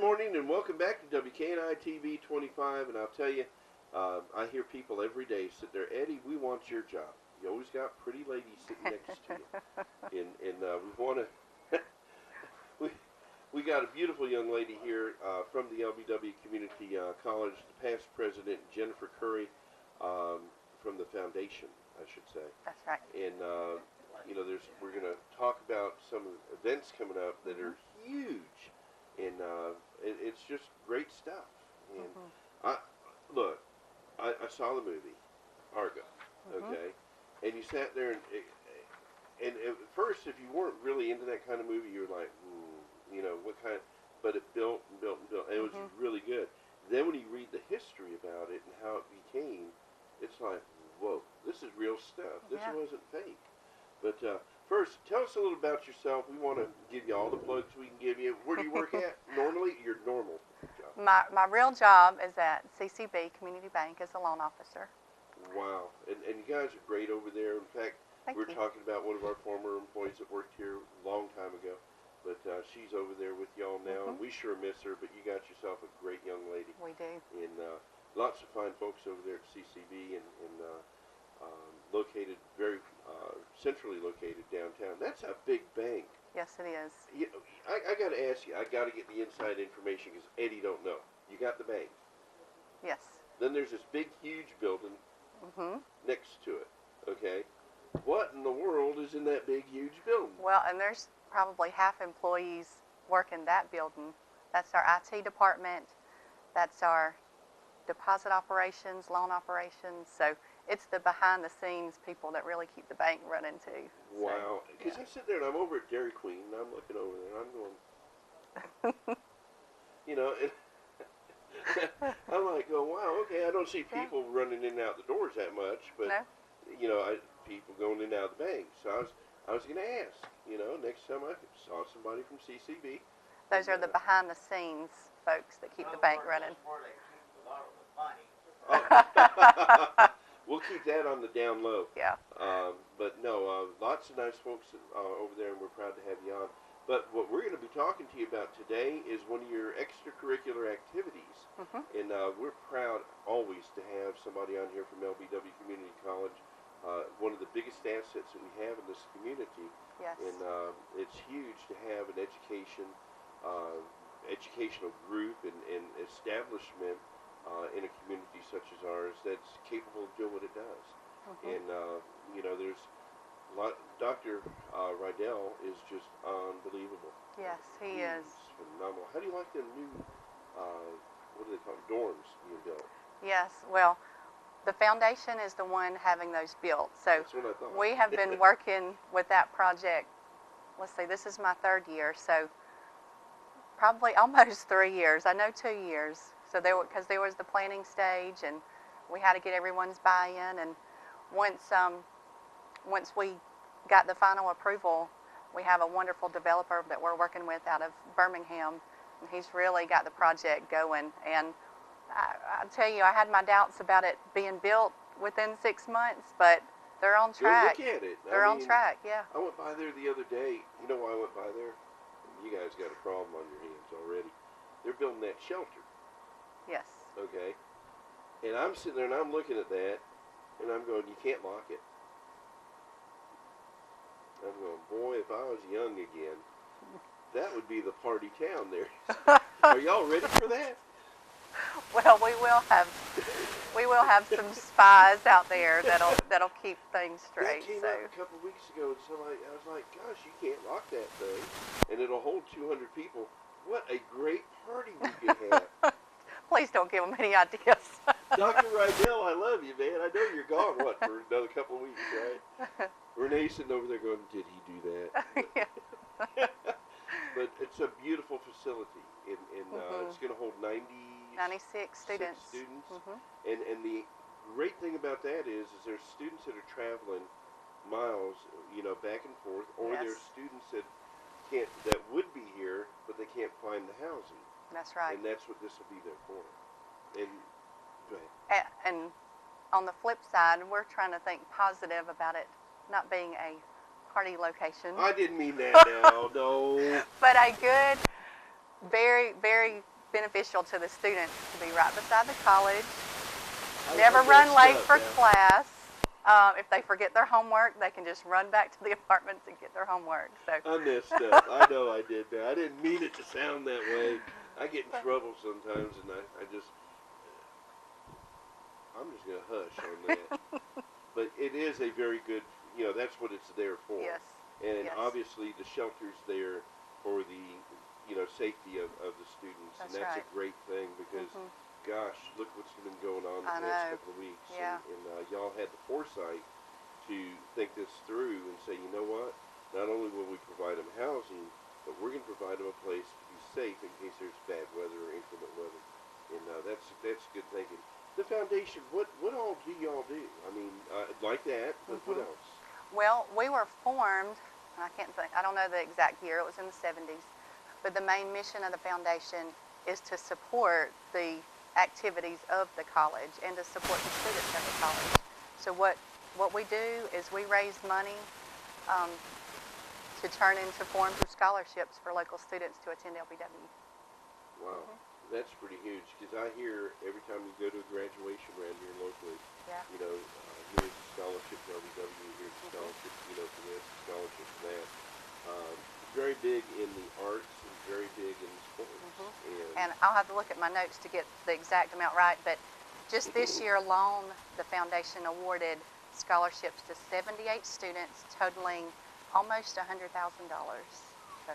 morning and welcome back to WKNI TV 25. And I'll tell you, I hear people every day sit there, Eddie, we want your job. You always got pretty ladies sitting next to you. And we want to, we got a beautiful young lady here from the LBW Community College, the past president, Jennifer Curry, from the foundation, I should say. That's right. And, you know, we're going to talk about some of the events coming up that are huge. And it's just great stuff. And I saw the movie Argo, okay, and you sat there and at first, if you weren't really into that kind of movie, you were like, you know, what kind? But it built and built and built, and it was really good. Then when you read the history about it and how it became, it's like, whoa, this is real stuff. This wasn't fake. But first, tell us a little about yourself. We want to give you all the plugs we can give you. Where do you work at normally? Your normal job. My real job is at CCB Community Bank as a loan officer. Wow. And you guys are great over there. In fact, we were talking about one of our former employees that worked here a long time ago. But she's over there with y'all now, and we sure miss her. But you got yourself a great young lady. We do. And lots of fine folks over there at CCB and located very centrally located downtown. That's a big bank. Yes, it is. You know, I got to ask you. I got to get the inside information because Eddie don't know. You got the bank. Yes. Then there's this big, huge building next to it. Okay. What in the world is in that big, huge building? Well, and there's probably half employees work in that building. That's our IT department. That's our deposit operations, loan operations. So it's the behind-the-scenes people that really keep the bank running too. Wow. Because I sit there and I'm over at Dairy Queen and I'm looking over there and I'm going, you know, and I'm like, oh, wow, okay, I don't see people running in and out the doors that much, but, you know, people going in and out of the bank. So I was going to ask, you know, next time I saw somebody from CCB. Those are the behind-the-scenes folks that keep the bank running. We'll keep that on the down low. Yeah. But no, lots of nice folks over there, and we're proud to have you on. But what we're going to be talking to you about today is one of your extracurricular activities. And we're proud always to have somebody on here from LBW Community College, one of the biggest assets that we have in this community. Yes. And it's huge to have an educational group and establishment in a community such as ours that's capable of doing what it does. And, you know, there's a lot, Dr. Rydell is just unbelievable. Yes, he is. Phenomenal. How do you like them new, what do they call them, dorms being built? Yes, well, the foundation is the one having those built. So that's what I thought. We have been working with that project, let's see, this is my third year, so probably almost 3 years. I know 2 years. So because there was the planning stage, and we had to get everyone's buy-in. And once we got the final approval, we have a wonderful developer that we're working with out of Birmingham, and he's really got the project going. And I tell you, I had my doubts about it being built within 6 months, but they're on track. Look at it. They're on track, yeah. I went by there the other day. You know why I went by there? You guys got a problem on your hands already. They're building that shelter. Yes. Okay. And I'm sitting there and I'm looking at that and I'm going, you can't lock it. I'm going, boy, if I was young again, that would be the party town there. Are y'all ready for that? Well, we will have some spies out there that'll keep things straight. That came out a couple of weeks ago, and somebody, I was like, gosh, you can't lock that thing, and it'll hold 200 people. What a great party we could have. Please don't give them any ideas. Dr. Rydell, I love you, man. I know you're gone, what, for another couple of weeks, right? Renee's sitting over there going, did he do that? But it's a beautiful facility, and it's going to hold 96 students. And the great thing about that is there's students that are traveling miles, you know, back and forth, or there's students that would be here, but they can't find the housing. That's right. And that's what this will be there for. And go ahead. And on the flip side, we're trying to think positive about it not being a party location. I didn't mean that now, no. But a good, very, very beneficial to the students to be right beside the college. I Never love run that late stuff, for yeah. class. If they forget their homework, they can just run back to the apartments and get their homework. So I messed up. I know I did that. I didn't mean it to sound that way. I get in trouble sometimes, and I'm just gonna hush on that. But it is a very good, that's what it's there for. yes, And yes, obviously the shelter's there for the, safety of the students, and that's that's right. a great thing because, Mhm. gosh, look what's been going on I the past know. couple of weeks, Yeah. and y'all had the foresight to think this through and say, you know what? Not only will we provide them housing, but we're going to provide them a place to be safe in case there's bad weather or inclement weather, and that's good thinking. The foundation, what all do y'all do? I mean, like that, but what Mhm. else? Well, we were formed, and I don't know the exact year, it was in the 70s, but the main mission of the foundation is to support the activities of the college and to support the students of the college. So what we do is we raise money um, to turn into forms of scholarships for local students to attend LBW. Wow, that's pretty huge because I hear every time you go to a graduation around here locally, Yeah. here's a scholarship for LBW, here's a Mhm. scholarship, for this, a scholarship for that. Very big in the arts and very big in sports. Mhm. And And I'll have to look at my notes to get the exact amount right, but just this year alone, the foundation awarded scholarships to 78 students, totaling almost $100,000. So,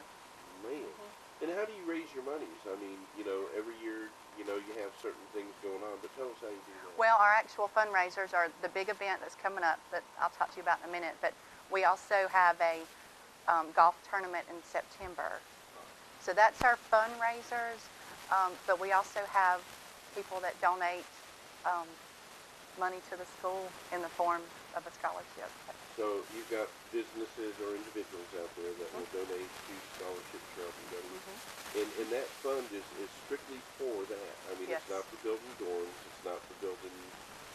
man, mhm. and how do you raise your monies? I mean, every year, you have certain things going on, but tell us how you do that. Well, our actual fundraisers are the big event that's coming up that I'll talk to you about in a minute, but we also have a golf tournament in September. So that's our fundraisers, but we also have people that donate um, money to the school in the form of a scholarship. So you've got businesses or individuals out there that Mhm. will donate to scholarships for LBW. Mhm. And that fund is strictly for that. I mean, Yes. it's not for building dorms. It's not for building,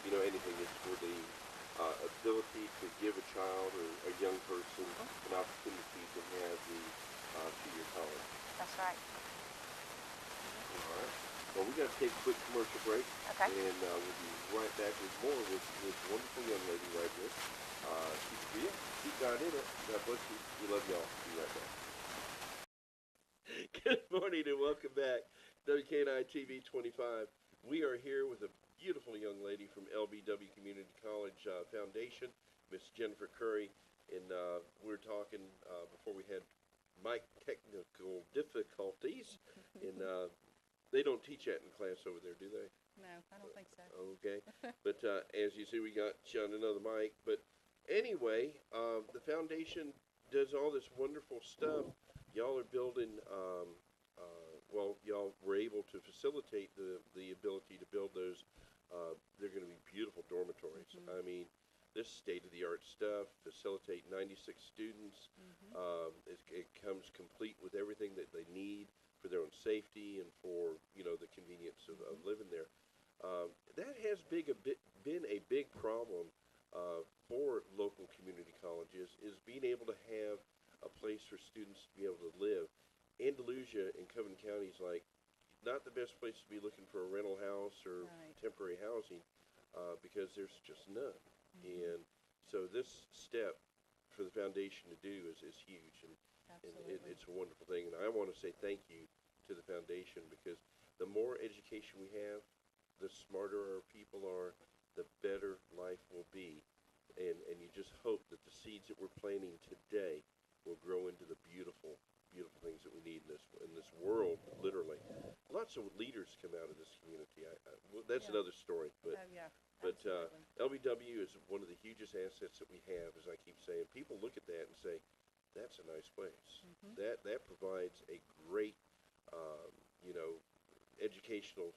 anything. It's for the ability to give a child or a young person Mhm. an opportunity to have the 2-year college. That's right. All right. Well, we got to take a quick commercial break, Okay. and we'll be right back with more with this wonderful young lady right here. Keep it real. Keep God in it. God bless you. We love y'all. Be right back. Good morning and welcome back. WKNI TV 25. We are here with a beautiful young lady from LBW Community College Foundation, Miss Jennifer Curry. And we were talking before we had mic technical difficulties. And they don't teach that in class over there, do they? No, I don't think so. Okay. But as you see, we got you on another mic. But anyway, the foundation does all this wonderful stuff. Y'all are building, y'all were able to facilitate the ability to build those. They're going to be beautiful dormitories. Mhm. I mean, this state-of-the-art stuff, facilitate 96 students. Mhm. It comes complete with everything that they need for their own safety and for, the convenience of living there. That has been a big problem for local community colleges is being able to have a place for students to be able to live. Andalusia and Coven County is like not the best place to be looking for a rental house or Right. temporary housing because there's just none. Mhm. And so this step for the foundation to do is huge, and Absolutely. it's a wonderful thing. And I want to say thank you to the foundation because the more education we have, the smarter our people are, the better life will be. And you just hope that the seeds that we're planting today will grow into the beautiful, beautiful things that we need in this world, literally. Lots of leaders come out of this community. Well, that's Yeah. another story, but Oh, yeah. but Absolutely. LBW is one of the hugest assets that we have, as I keep saying. People look at that and say, "That's a nice place." Mhm. That provides a great, um, you know, educational.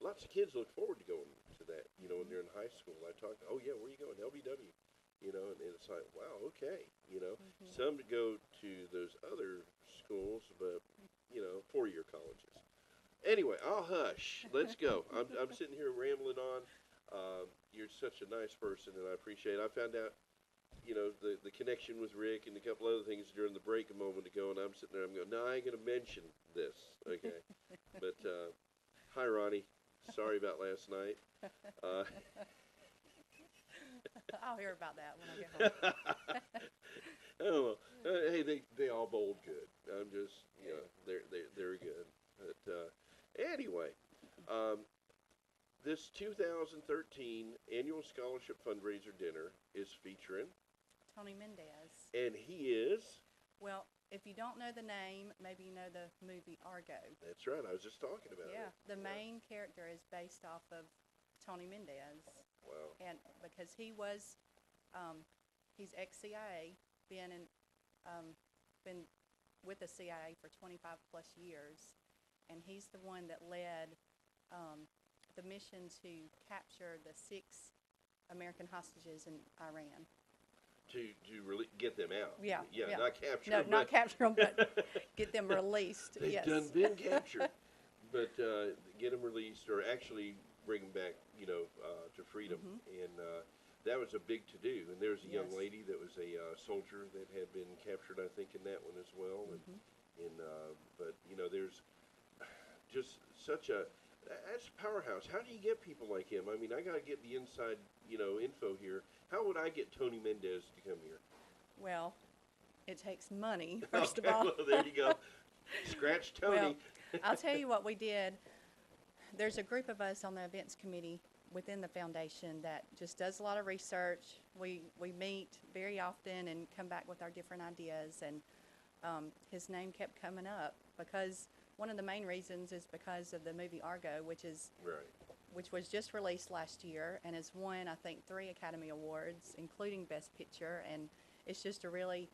Lots of kids look forward to going to that. When Mhm. they're in high school, I talk, "Oh yeah, where are you going? LBW." And it's like, wow, okay. Mhm. Some go to those other schools, but 4-year colleges. Anyway, I'll hush. Let's go. I'm sitting here rambling on. You're such a nice person, and I appreciate it. I found out, the connection with Rick and a couple other things during the break a moment ago, and I'm sitting there. I'm going, no, I ain't going to mention this, okay? But Hi, Ronnie. Sorry about last night. Uh, I'll hear about that when I get home. oh, well, hey, they all bowled good. I'm just, you know, they're good. But anyway, um, this 2013 annual scholarship fundraiser dinner is featuring, Tony Mendez. and he is. Well, if you don't know the name, maybe you know the movie Argo. That's right. I was just talking about Yeah, it. the main character is based off of Tony Mendez, Wow. and because he's ex-CIA, been with the CIA for 25 plus years, and he's the one that led the mission to capture the 6 American hostages in Iran. To really get them out. Yeah, Yeah, yeah. not capture. No, them, not capture them, but get them released. They've Yes. done been captured, but get them released or actually bring them back, you know, to freedom. Mm-hmm. And that was a big to do. And there's a young Yes. lady that was a soldier that had been captured, I think, in that one as well. Mm-hmm. But you know, there's just such a that's a powerhouse. How do you get people like him? I mean, I got to get the inside, you know, info here. How would I get Tony Mendez to come here? Well, it takes money, first Okay, of all. well, there you go. Scratch Tony. Well, I'll tell you what we did. There's a group of us on the events committee within the foundation that just does a lot of research. We meet very often and come back with our different ideas, and his name kept coming up because one of the main reasons is because of the movie Argo, which was just released last year and has won, I think, 3 Academy Awards, including Best Picture, and it's just a really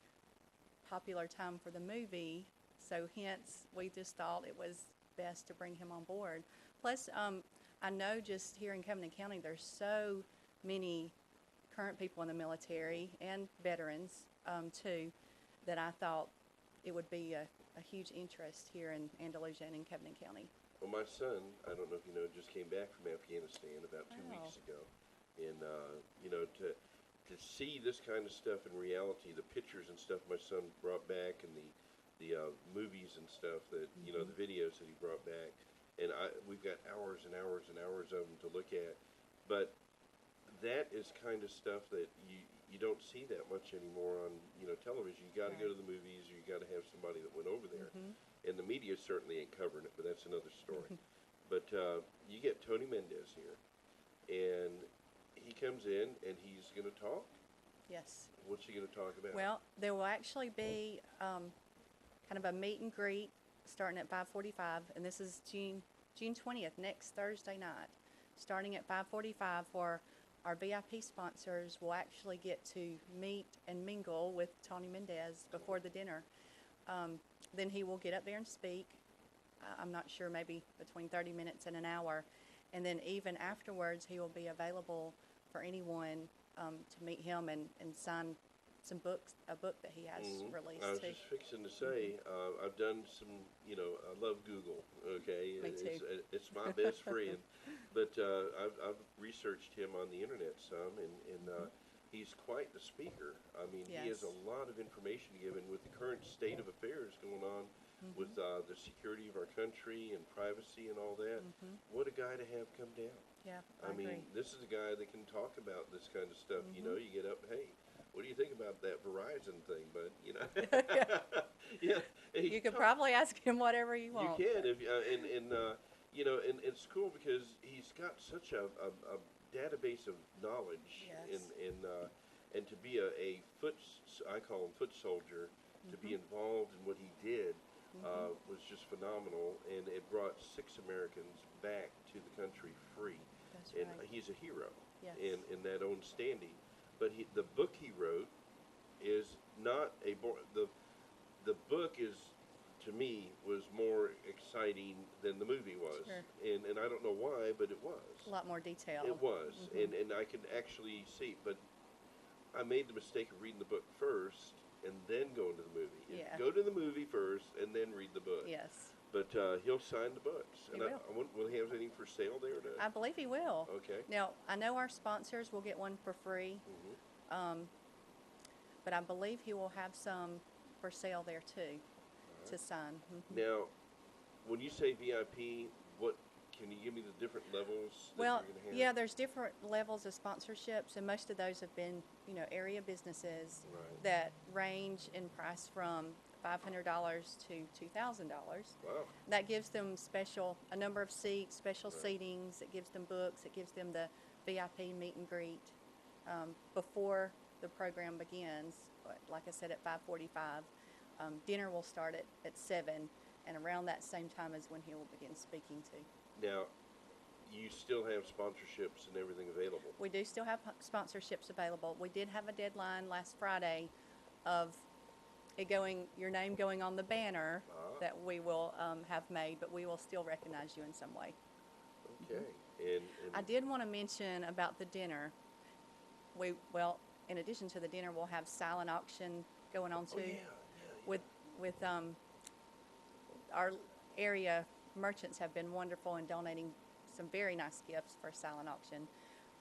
popular time for the movie, so hence we just thought it was best to bring him on board. Plus, I know just here in Cumberland County, there's so many current people in the military and veterans, too, that I thought it would be a huge interest here in Andalusia and in Cumberland County. Well, my son, I don't know if you know, just came back from Afghanistan about 2 Wow. weeks ago, and you know, to see this kind of stuff in reality, the pictures and stuff my son brought back, and the movies and stuff that you know, the videos that he brought back, and we've got hours and hours and hours of them to look at, but that is kind of stuff that you don't see that much anymore on, you know, television. You got to go to the movies, or you got to have somebody that went over there. And the media certainly ain't covering it, but that's another story. But you get Tony Mendez here, and he comes in and he's going to talk. Yes. What's he going to talk about? Well, there will actually be kind of a meet and greet starting at 5:45, and this is June 20th, next Thursday night, starting at 5:45 for our VIP sponsors will actually get to meet and mingle with Tony Mendez before the dinner. Then he will get up there and speak. I'm not sure, maybe between 30 minutes and an hour. And then even afterwards, he will be available for anyone to meet him and sign some books, a book that he has released I was too. just fixing to say, I've done some, you know, I love Google, okay? Me too. It's my best friend. But I've researched him on the internet some, and he's quite the speaker. I mean, he has Yes. a lot of information given with the current state of affairs going on with the security of our country and privacy and all that. What a guy to have come down. Yeah, I mean, agree. this is a guy that can talk about this kind of stuff. You know, you get up, hey, what do you think about that Verizon thing? But you know, yeah, You could probably ask him whatever you want. You can, if you know, and it's cool because he's got such a database of knowledge, Yes. and to be a I call him foot soldier, to be involved in what he did was just phenomenal, and it brought 6 Americans back to the country free. That's And right. he's a hero Yes. in that own standing. But the book he wrote is not the book is, to me, was more exciting than the movie was. Sure. And I don't know why, but it was. A lot more detail. It was. And I could actually see, but I made the mistake of reading the book first and then going to the movie. Yeah. Go to the movie first and then read the book. Yes. But he'll sign the books. He And will. will he have anything for sale there? I believe he will. Okay. Now, I know our sponsors will get one for free, but I believe he will have some for sale there too to sign. Now, when you say VIP, what can you give me the different levels that Well, you're going to have? yeah, there's different levels of sponsorships, and most of those have been, area businesses Right. that range in price from $500 to $2,000. Wow. That gives them a number of seats, special Right. seatings. It gives them books. It gives them the VIP meet and greet before the program begins. Like I said, at 5:45, dinner will start at 7, and around that same time is when he will begin speaking to. Now, you still have sponsorships and everything available. We do still have sponsorships available. We did have a deadline last Friday of your name going on the banner that we will have made, but we will still recognize you in some way. Okay. And I did want to mention about the dinner. In addition to the dinner, we'll have silent auction going on too. Oh, yeah. With our area merchants have been wonderful in donating some very nice gifts for silent auction.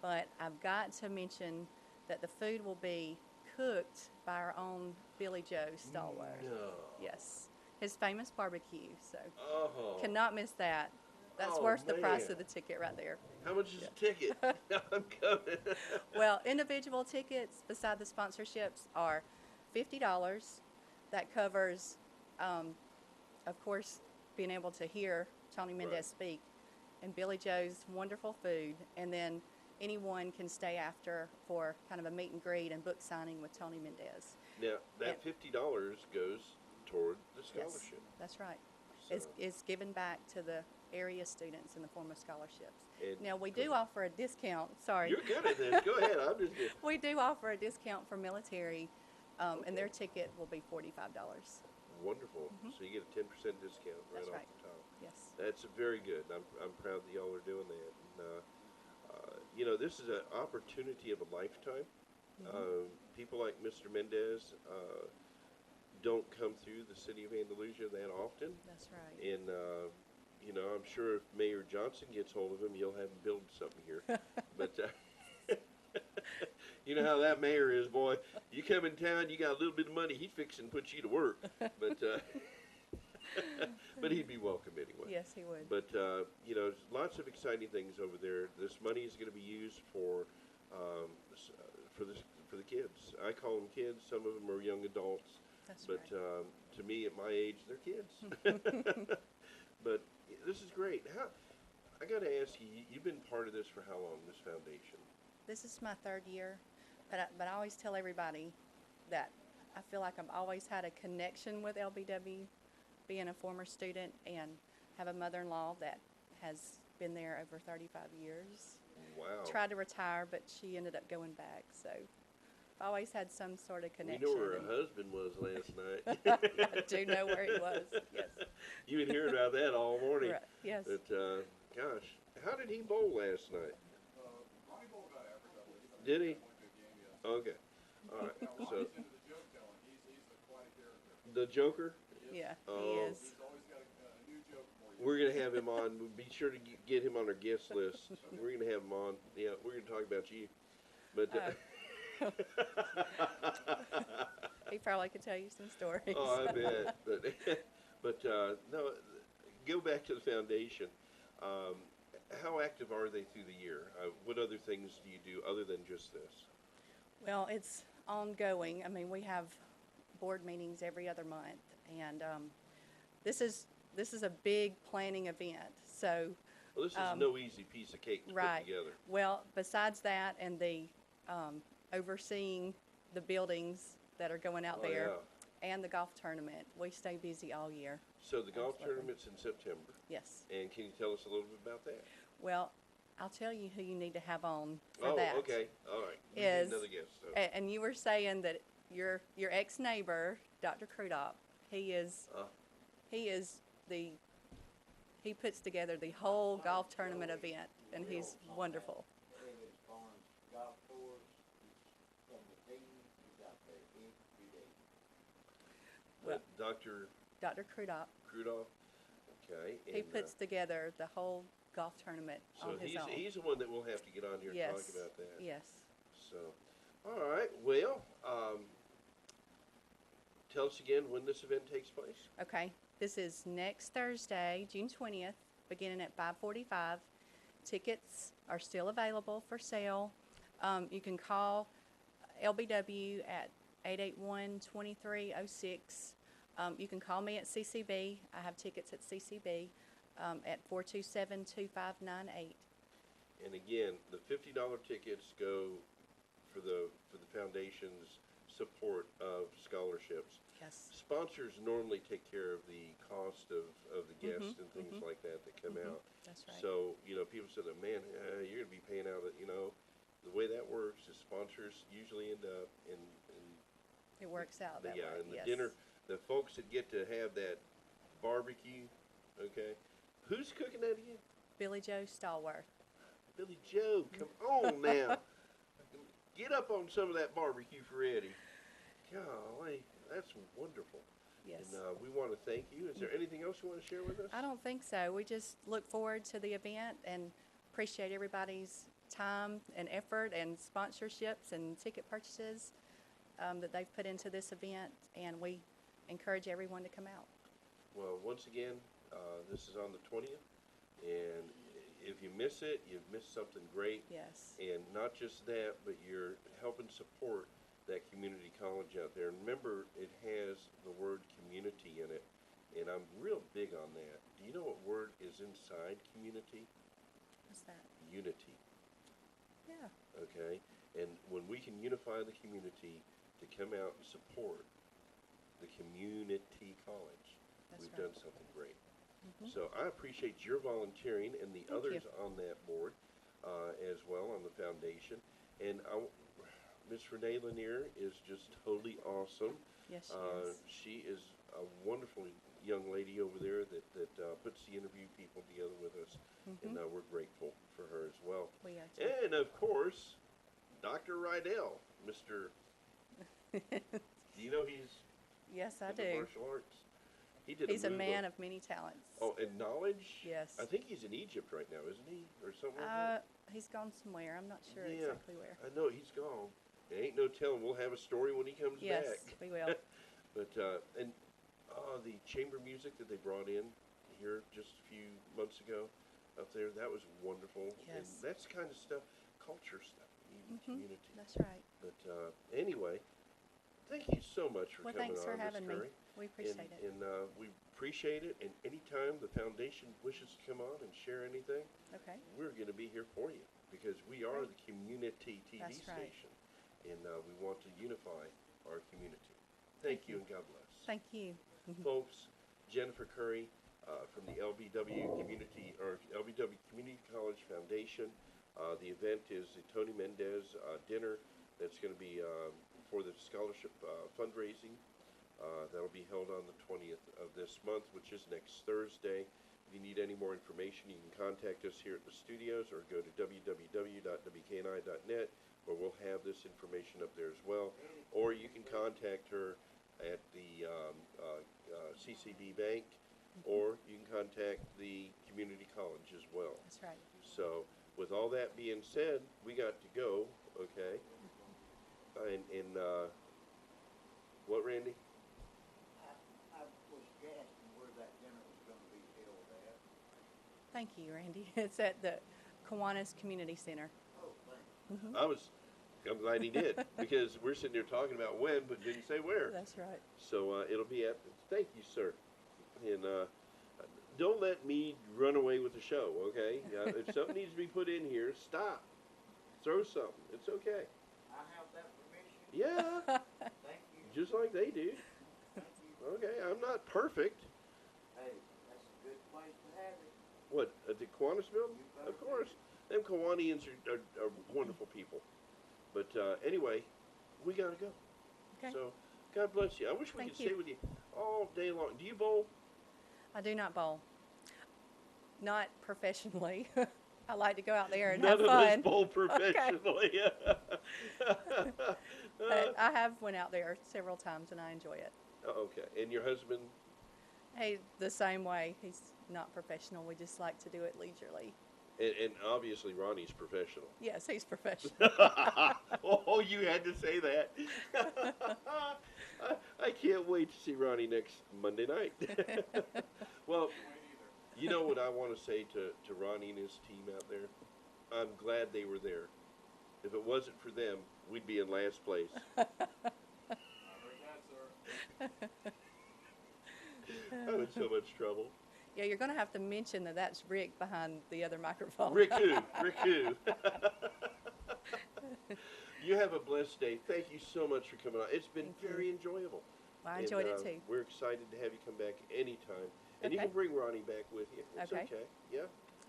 But I've got to mention that the food will be cooked by our own Billy Joe Stallworth. No. Yes, his famous barbecue. So Oh. cannot miss that. That's Oh, worth the price man. of the ticket right there. How much is a ticket? I'm coming. Well, individual tickets beside the sponsorships are $50. That covers, of course, being able to hear Tony Mendez Right. speak and Billy Joe's wonderful food. And then anyone can stay after for kind of a meet and greet and book signing with Tony Mendez. Now, that $50 goes toward the scholarship. Yes, that's right. So, It's given back to the area students in the form of scholarships. and Now, we do offer a discount. Sorry. You're good at this. Go ahead. I'm just kidding. We do offer a discount for military, Okay. and their ticket will be $45. Wonderful. So you get a 10% discount right That's off right. the top. Yes. That's very good. I'm proud that y'all are doing that. And, this is an opportunity of a lifetime. People like Mr. Mendez don't come through the city of Andalusia that often. That's right. And, I'm sure if Mayor Johnson gets hold of him, he'll have him build something here. But you know how that mayor is, boy. You come in town, you got a little bit of money, he's fixing to put you to work. But but he'd be welcome anyway. Yes, he would. But there's lots of exciting things over there. This money is going to be used for the kids. I call them kids. Some of them are young adults. That's But right. to me, at my age, they're kids. But this is great. I got to ask you, you've been part of this for how long, this foundation? This is my 3rd year, but I always tell everybody that I feel like I've always had a connection with LBW, being a former student, and have a mother-in-law that has been there over 35 years. Wow. Tried to retire, but she ended up going back, so I've always had some sort of You connection. know where her husband was last night. I do know where he was, yes. You've been hearing about that all morning. Right, yes. But, gosh, how did he bowl last night? Did he? Okay. All right. So, the Joker? Yeah, Oh. he is. We're going to have him on. We'll be sure to get him on our guest list. We're going to have him on. Yeah, we're going to talk about you. But He probably could tell you some stories. oh, I bet. But no, go back to the foundation. How active are they through the year? What other things do you do other than just this? Well, it's ongoing. I mean, we have board meetings every other month, and this is a big planning event. So, Well, this is no easy piece of cake to right. put together. Well, besides that, and the overseeing the buildings that are going out Oh, there, yeah. and the golf tournament, we stay busy all year. So the golf Absolutely. tournament's in September. Yes. And can you tell us a little bit about that? Well, I'll tell you who you need to have on for Oh, that. okay. All right. We need Is- another guest. So. And you were saying that your ex-neighbor, Dr. Krudop, he is he puts together the whole golf tournament event, and he's wonderful. Well, Dr. Dr. Krudop, Krudoff. Okay. he and, puts together the whole golf tournament so on his own. he's the one that we'll have to get on here and Yes. talk about that. Yes. So, all right. Well, tell us again when this event takes place. Okay. This is next Thursday, June 20th, beginning at 5:45. Tickets are still available for sale. You can call LBW at 881-2306. You can call me at CCB. I have tickets at CCB at 427-2598. And again, the $50 tickets go for the foundation's support of scholarships. Yes. Sponsors normally take care of the cost of the guests and things like that come out. That's right. So, people say that, man, you're going to be paying out, the way that works is sponsors usually end up in It works out that yeah, way. and the Yes. dinner, the folks that get to have that barbecue, okay? Who's cooking that again? Billy Joe Stallworth. Billy Joe, come on now. Get up on some of that barbecue for Eddie. Golly, that's wonderful. Yes. And we want to thank you. Is there anything else you want to share with us? I don't think so. We just look forward to the event and appreciate everybody's time and effort and sponsorships and ticket purchases that they've put into this event, and we encourage everyone to come out. Well, once again, this is on the 20th, and if you miss it, you've missed something great. Yes. And not just that, but you're helping support that community college out there. And remember, it has the word community in it, and I'm real big on that. Do you know what word is inside community? What's that? Unity. Yeah. Okay? And when we can unify the community to come out and support the community college, That's we've right. done something great. So I appreciate your volunteering and the Thank others you. on that board as well on the foundation. And Miss Renee Lanier is just totally awesome. Yes, She she is. is a wonderful young lady over there that puts the interview people together with us, and we're grateful for her as well. We are too. And of course, Dr. Rydell, Mr. Do you know he's Yes, I in the do. martial arts? He did He's a move man of many talents. Oh, and knowledge? Yes. I think he's in Egypt right now, isn't he? Or something like that? He's gone somewhere. I'm not sure Yeah. exactly where. I know he's gone. There ain't no telling. We'll have a story when he comes Yes, back. we will. But, the chamber music that they brought in here just a few months ago up there, that was wonderful. And Yes. that's kind of stuff, culture stuff, even community. That's right. But, anyway, thank you so much for Well, coming thanks for on, Miss having me. Curry. We appreciate it. And we appreciate it. And anytime the foundation wishes to come on and share anything, Okay. we're going to be here for you because we are the community TV That's right. station, and we want to unify our community. Thank you, and God bless. Thank you. Folks, Jennifer Curry from the LBW Community College Foundation. The event is the Tony Mendez dinner that's going to be for the scholarship fundraising. That'll be held on the 20th of this month, which is next Thursday. If you need any more information, you can contact us here at the studios or go to www.wkni.net, where we'll have this information up there as well. Or you can contact her at the CCB Bank, or you can contact the community college as well. That's right. So, with all that being said, we got to go, okay? And what, Randy? I was asking where that dinner was going to be held at. Thank you, Randy. It's at the Kiwanis Community Center. Oh, thanks. I'm glad he did, because we're sitting there talking about when, but didn't say where. That's right. So it'll be at, thank you, sir. And don't let me run away with the show, okay? If something needs to be put in here, stop. Throw something. It's okay. I have that permission. Yeah, Thank you. just like they do. Thank you. Okay, I'm not perfect. Hey, that's a good place to have it. What, at the Kiwanis building? You better Of course. Them Kiwanians are wonderful people. But anyway, we got to go. Okay. So, God bless you. I wish we Thank could you. stay with you all day long. Do you bowl? I do not bowl. Not professionally. I like to go out there and None have of fun. us bowl professionally. But I have went out there several times and I enjoy it. Okay. And your husband? Hey, the same way. He's not professional. We just like to do it leisurely. And obviously Ronnie's professional. Yes, he's professional. Oh, you had to say that. I can't wait to see Ronnie next Monday night. Well, You know what I want to say to Ronnie and his team out there? I'm glad they were there. If it wasn't for them, we'd be in last place. I heard that, sir. I'm in so much trouble. Yeah, you're going to have to mention that that's Rick behind the other microphone. Rick who? Rick who? You have a blessed day. Thank you so much for coming on. It's been Thank you. very enjoyable. Well, I enjoyed And, it too. We're excited to have you come back anytime. And you Okay. can bring Ronnie back with you. It's Okay. okay. Yeah?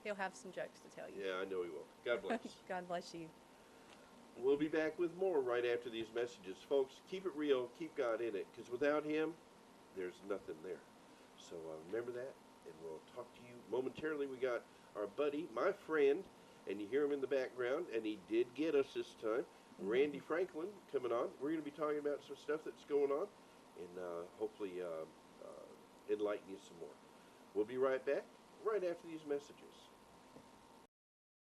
He'll have some jokes to tell you. Yeah, I know he will. God bless. God bless you. We'll be back with more right after these messages. Folks, keep it real. Keep God in it. Because without Him, there's nothing there. So remember that. And we'll talk to you momentarily. We got our buddy, my friend, and you hear him in the background, and he did get us this time, Randy Franklin, coming on. We're going to be talking about some stuff that's going on and hopefully enlighten you some more. We'll be right back right after these messages.